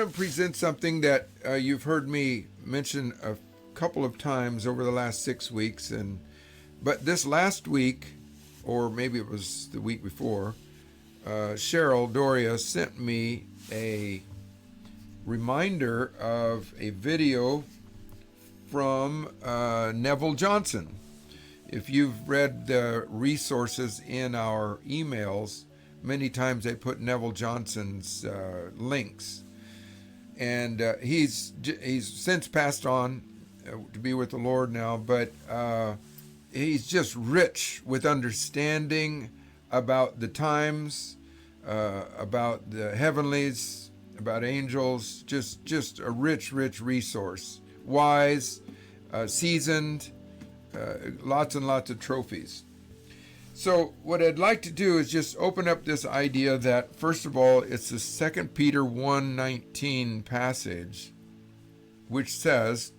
to present something that you've heard me mention a couple of times over the last 6 weeks, but this last week, or maybe it was the week before, Cheryl Doria sent me a reminder of a video from Neville Johnson. If you've read the resources in our emails, many times they put Neville Johnson's links. And he's since passed on to be with the Lord now, but he's just rich with understanding about the times, about the heavenlies, about angels, just a rich resource. Wise, seasoned, lots and lots of trophies. So what I'd like to do is just open up this idea that, first of all, it's the 2 Peter 1:19 passage, which says,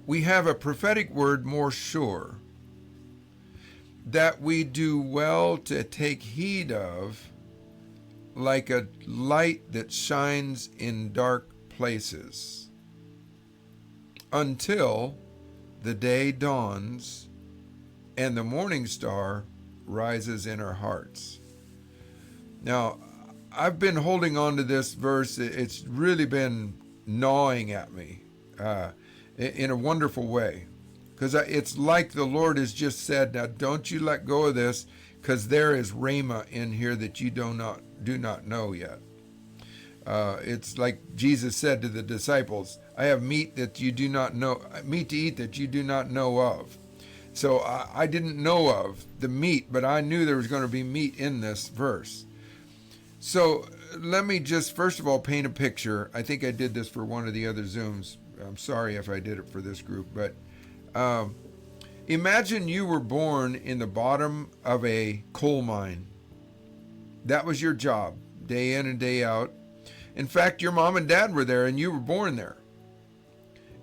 "We have a prophetic word more sure, that we do well to take heed of, like a light that shines in dark places, until the day dawns and the morning star rises in our hearts." Now, I've been holding on to this verse. It's really been gnawing at me in a wonderful way, because it's like the Lord has just said, now don't you let go of this, because there is rhema in here that you do not know yet. It's like Jesus said to the disciples, "I have meat that you do not know, meat to eat that you do not know of." So I didn't know of the meat, but I knew there was going to be meat in this verse. So let me just first of all paint a picture. I think I did this for one of the other Zooms. I'm sorry if I did it for this group, but imagine you were born in the bottom of a coal mine. That was your job, day in and day out. In fact, your mom and dad were there and you were born there.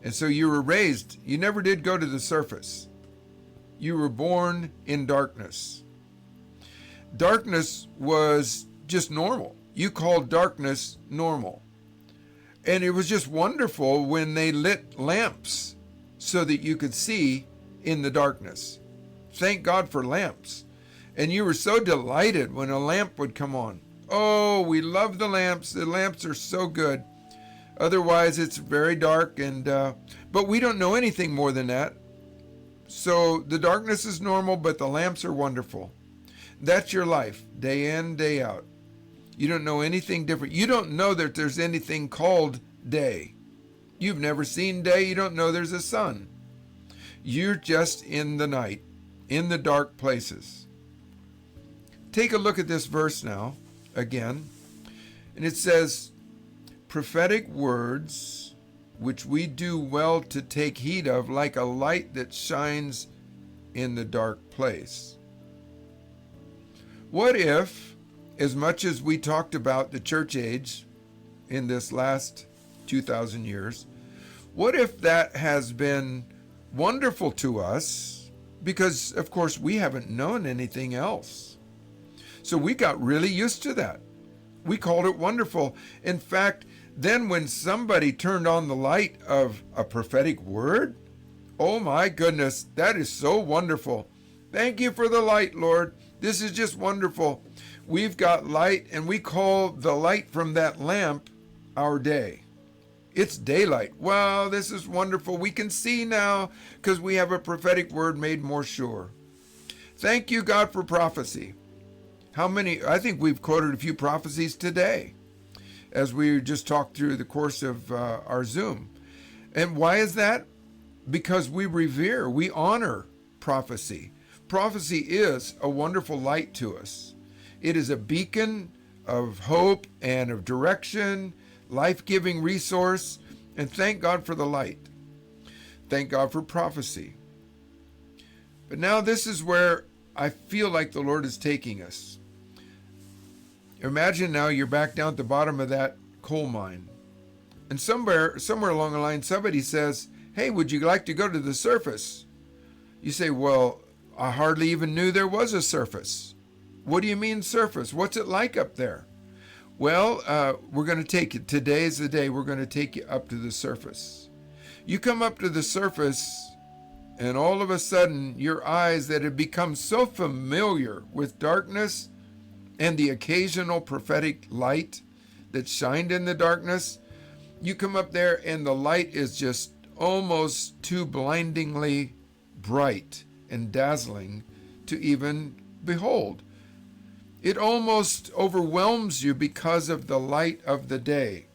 And so you were raised. You never did go to the surface. You were born in darkness. Darkness was just normal. You called darkness normal. And it was just wonderful when they lit lamps so that you could see in the darkness. Thank God for lamps. And you were so delighted when a lamp would come on. Oh, we love the lamps. The lamps are so good. Otherwise, it's very dark, but we don't know anything more than that. So the darkness is normal, but the lamps are wonderful. That's your life, day in, day out. You don't know anything different. You don't know that there's anything called day. You've never seen day. You don't know there's a sun. You're just in the night, in the dark places. Take a look at this verse now, again. And it says, "Prophetic words which we do well to take heed of, like a light that shines in the dark place." What if, as much as we talked about the church age in this last 2,000 years, what if that has been wonderful to us? Because, of course, we haven't known anything else. So we got really used to that. We called it wonderful. In fact, then when somebody turned on the light of a prophetic word, oh my goodness, that is so wonderful. Thank you for the light, Lord. This is just wonderful. We've got light, and we call the light from that lamp our day. It's daylight. Wow, this is wonderful. We can see now because we have a prophetic word made more sure. Thank you, God, for prophecy. How many? I think we've quoted a few prophecies today as we just talked through the course of our Zoom. And why is that? Because we revere, we honor prophecy. Prophecy is a wonderful light to us. It is a beacon of hope and of direction, life-giving resource, and thank God for the light. Thank God for prophecy. But now this is where I feel like the Lord is taking us. Imagine now you're back down at the bottom of that coal mine. And somewhere along the line, somebody says, "Hey, would you like to go to the surface?" You say, "Well, I hardly even knew there was a surface." "What do you mean surface? What's it like up there?" Well, we're going to take it. Today's the day we're going to take you up to the surface. You come up to the surface, and all of a sudden, your eyes that have become so familiar with darkness and the occasional prophetic light that shined in the darkness, you come up there and the light is just almost too blindingly bright and dazzling to even behold. It almost overwhelms you because of the light of the day.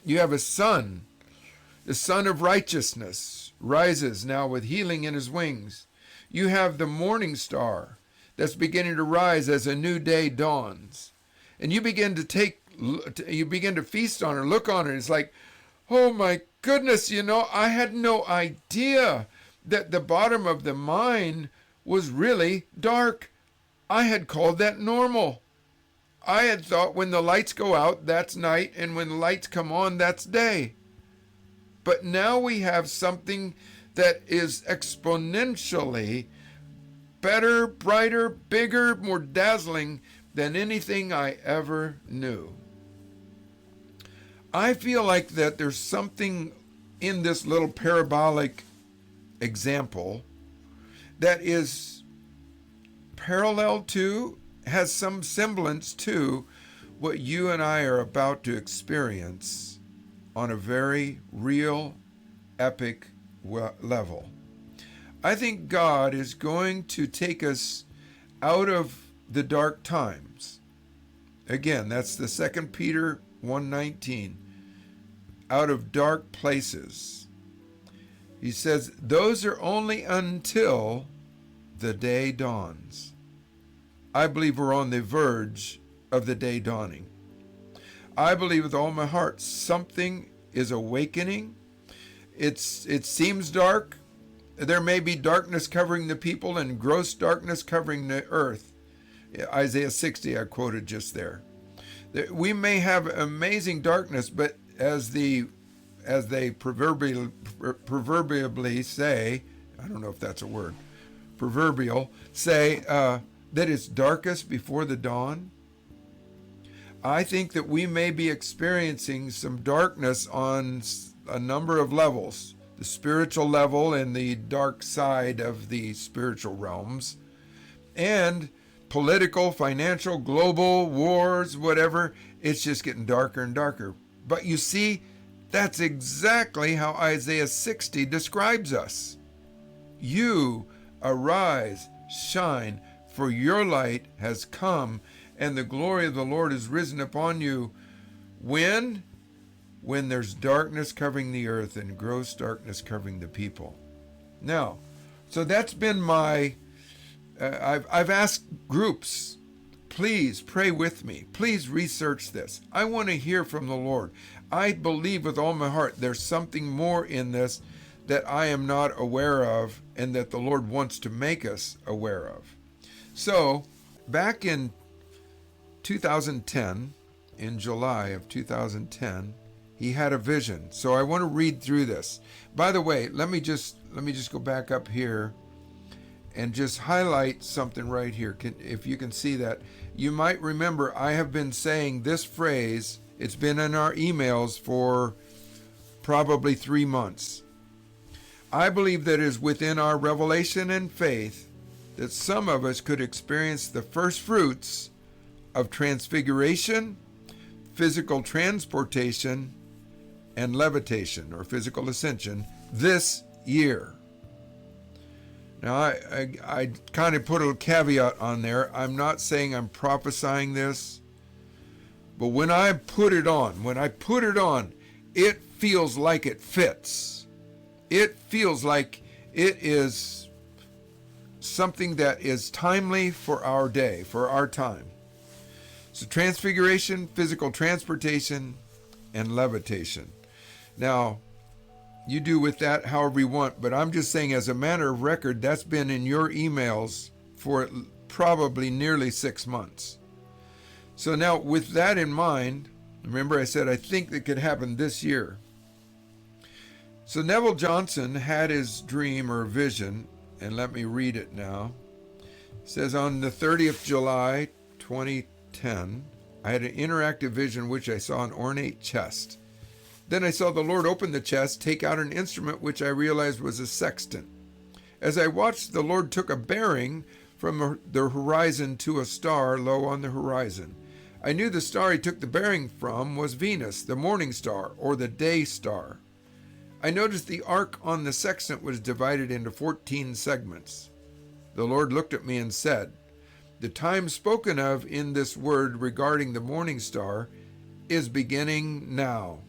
You have a sun, the sun of righteousness, rises now with healing in his wings. You have the morning star that's beginning to rise as a new day dawns. And you begin to feast on her, look on her. It's like, oh my goodness, I had no idea that the bottom of the mine was really dark. I had called that normal. I had thought when the lights go out, that's night, and when the lights come on, that's day. But now we have something that is exponentially better, brighter, bigger, more dazzling than anything I ever knew. I feel like that there's something in this little parabolic example that is parallel to, has some semblance to what you and I are about to experience on a very real, epic level. I think God is going to take us out of the dark times. Again, that's the 2 Peter 1:19. Out of dark places. He says, those are only until the day dawns. I believe we're on the verge of the day dawning. I believe with all my heart something is awakening. It seems dark. There may be darkness covering the people and gross darkness covering the earth. Isaiah 60 I quoted just there. We may have amazing darkness, but as they proverbially say, I don't know if that's a word, proverbial, say that it's darkest before the dawn. I think that we may be experiencing some darkness on a number of levels. The spiritual level and the dark side of the spiritual realms, and political, financial, global, wars, whatever. It's just getting darker and darker. But you see, that's exactly how Isaiah 60 describes us. You arise, shine, for your light has come, and the glory of the Lord is risen upon you. When there's darkness covering the earth and gross darkness covering the people. Now, so that's been my, I've asked groups, please pray with me. Please research this. I want to hear from the Lord. I believe with all my heart there's something more in this that I am not aware of and that the Lord wants to make us aware of. So, back in 2010, in July of 2010, he had a vision. So I want to read through this. By the way, let me just go back up here and just highlight something right here. If you can see that, you might remember I have been saying this phrase. It's been in our emails for probably 3 months. I believe that it is within our revelation and faith that some of us could experience the first fruits of transfiguration, physical transportation, and levitation, or physical ascension, this year. Now, I kind of put a caveat on there. I'm not saying I'm prophesying this, but when I put it on, it feels like it fits. It feels like it is something that is timely for our day, for our time. So transfiguration, physical transportation, and levitation. Now, you do with that however you want, but I'm just saying as a matter of record, that's been in your emails for probably nearly 6 months. So now with that in mind, remember I said I think that could happen this year. So Neville Johnson had his dream or vision, and let me read it now. It says on the 30th July 2010, I had an interactive vision in which I saw an ornate chest. Then I saw the Lord open the chest, take out an instrument which I realized was a sextant. As I watched, the Lord took a bearing from the horizon to a star low on the horizon. I knew the star he took the bearing from was Venus, the morning star, or the day star. I noticed the arc on the sextant was divided into 14 segments. The Lord looked at me and said, "The time spoken of in this word regarding the morning star is beginning now.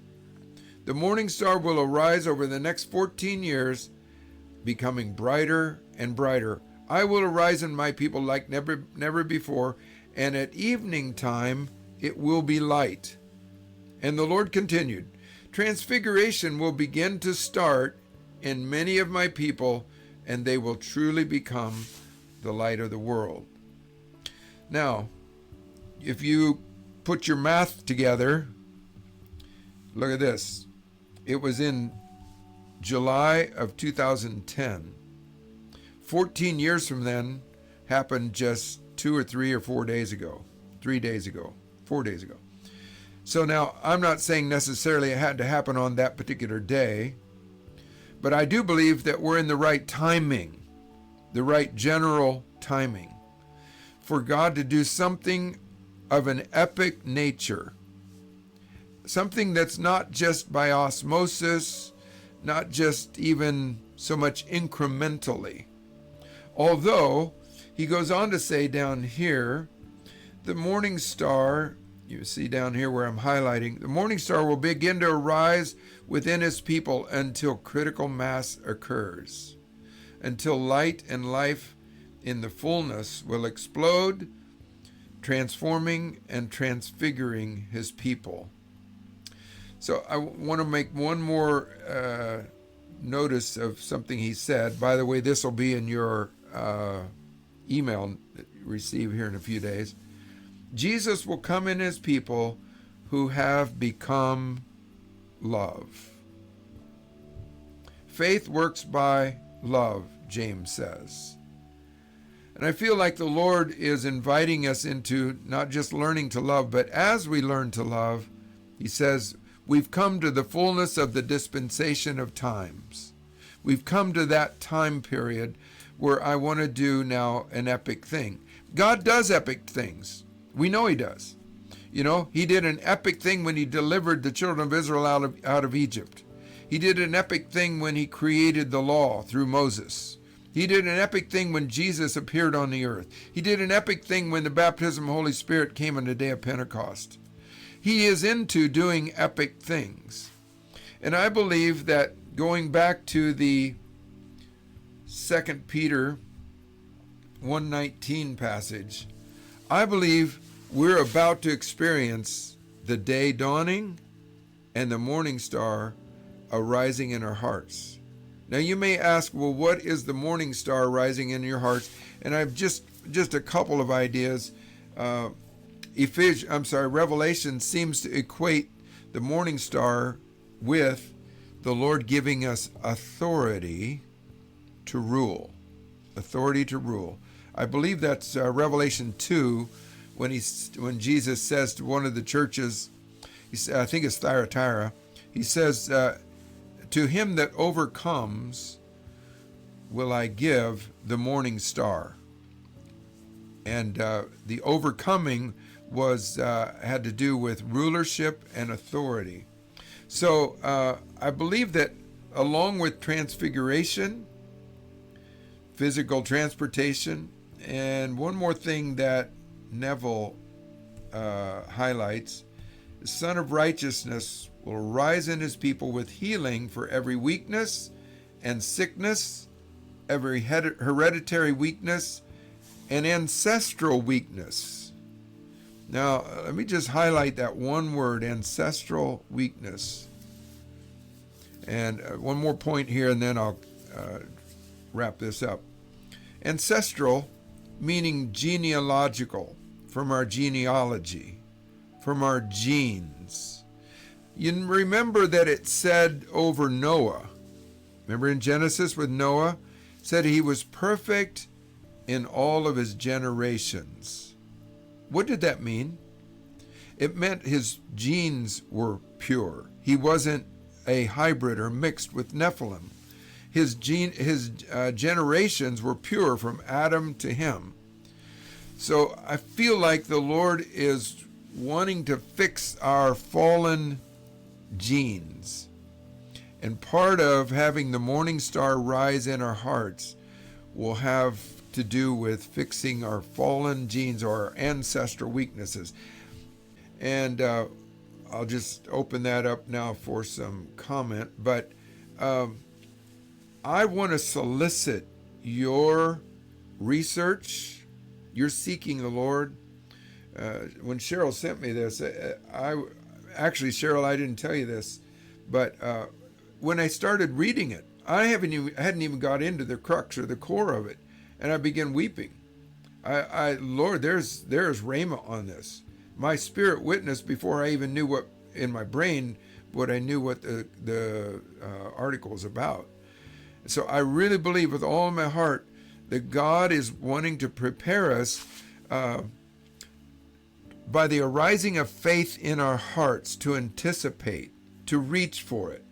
The morning star will arise over the next 14 years, becoming brighter and brighter. I will arise in my people like never before, and at evening time it will be light." And the Lord continued, "Transfiguration will begin to start in many of my people, and they will truly become the light of the world." Now, if you put your math together, look at this. It was in July of 2010. 14 years from then happened just 2 or 3 or 4 days ago. 3 days ago. 4 days ago. So now, I'm not saying necessarily it had to happen on that particular day, but I do believe that we're in the right timing, the right general timing, for God to do something of an epic nature. Something that's not just by osmosis, not just even so much incrementally. Although, he goes on to say down here, the morning star, you see down here where I'm highlighting, the morning star will begin to arise within his people until critical mass occurs, until light and life in the fullness will explode, transforming and transfiguring his people. So I want to make one more notice of something he said. By the way, this will be in your email that you receive here in a few days. Jesus will come in his people who have become love. Faith works by love, James says. And I feel like the Lord is inviting us into not just learning to love, but as we learn to love, he says, we've come to the fullness of the dispensation of times. We've come to that time period where I want to do now an epic thing. God does epic things. We know he does. You know, he did an epic thing when he delivered the children of Israel out of Egypt. He did an epic thing when he created the law through Moses. He did an epic thing when Jesus appeared on the earth. He did an epic thing when the baptism of the Holy Spirit came on the day of Pentecost. He is into doing epic things. And I believe that going back to the 2 Peter 1:19 passage, I believe we're about to experience the day dawning and the morning star arising in our hearts. Now you may ask, well, what is the morning star rising in your hearts? And I've just a couple of ideas. Revelation seems to equate the morning star with the Lord giving us authority to rule. Authority to rule. I believe that's Revelation 2, when Jesus says to one of the churches, I think it's Thyatira, he says, "To him that overcomes will I give the morning star." And the overcoming had to do with rulership and authority. So I believe that along with transfiguration, physical transportation, and one more thing that Neville highlights, the Son of Righteousness will rise in his people with healing for every weakness and sickness, every hereditary weakness and ancestral weakness. Now, let me just highlight that one word, ancestral weakness. And one more point here, and then I'll wrap this up. Ancestral, meaning genealogical, from our genealogy, from our genes. You remember that it said over Noah, remember in Genesis with Noah, said he was perfect in all of his generations. What did that mean? It meant his genes were pure. He wasn't a hybrid or mixed with Nephilim. His generations were pure from Adam to him. So I feel like the Lord is wanting to fix our fallen genes. And part of having the morning star rise in our hearts will have to do with fixing our fallen genes or our ancestral weaknesses. And I'll just open that up now for some comment. But I want to solicit your research. You're seeking the Lord. When Cheryl sent me this, Cheryl, I didn't tell you this, but when I started reading it, I hadn't even got into the crux or the core of it, and I began weeping. Lord, there's rhema on this. My spirit witnessed before I even knew what in my brain what I knew what the article was about. So I really believe with all my heart that God is wanting to prepare us by the arising of faith in our hearts to anticipate, to reach for it.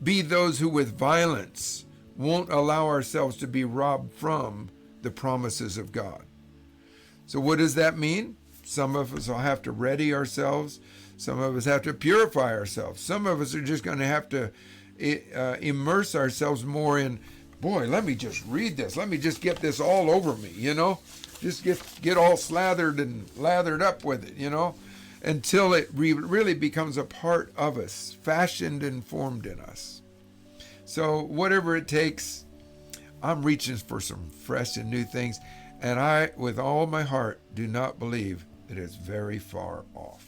Be those who with violence won't allow ourselves to be robbed from the promises of God. So what does that mean? Some of us will have to ready ourselves. Some of us have to purify ourselves. Some of us are just going to have to immerse ourselves more in, boy, let me just read this. Let me just get this all over me, Just get all slathered and lathered up with it, until it really becomes a part of us, fashioned and formed in us. So whatever it takes, I'm reaching for some fresh and new things. And I, with all my heart, do not believe that it's very far off.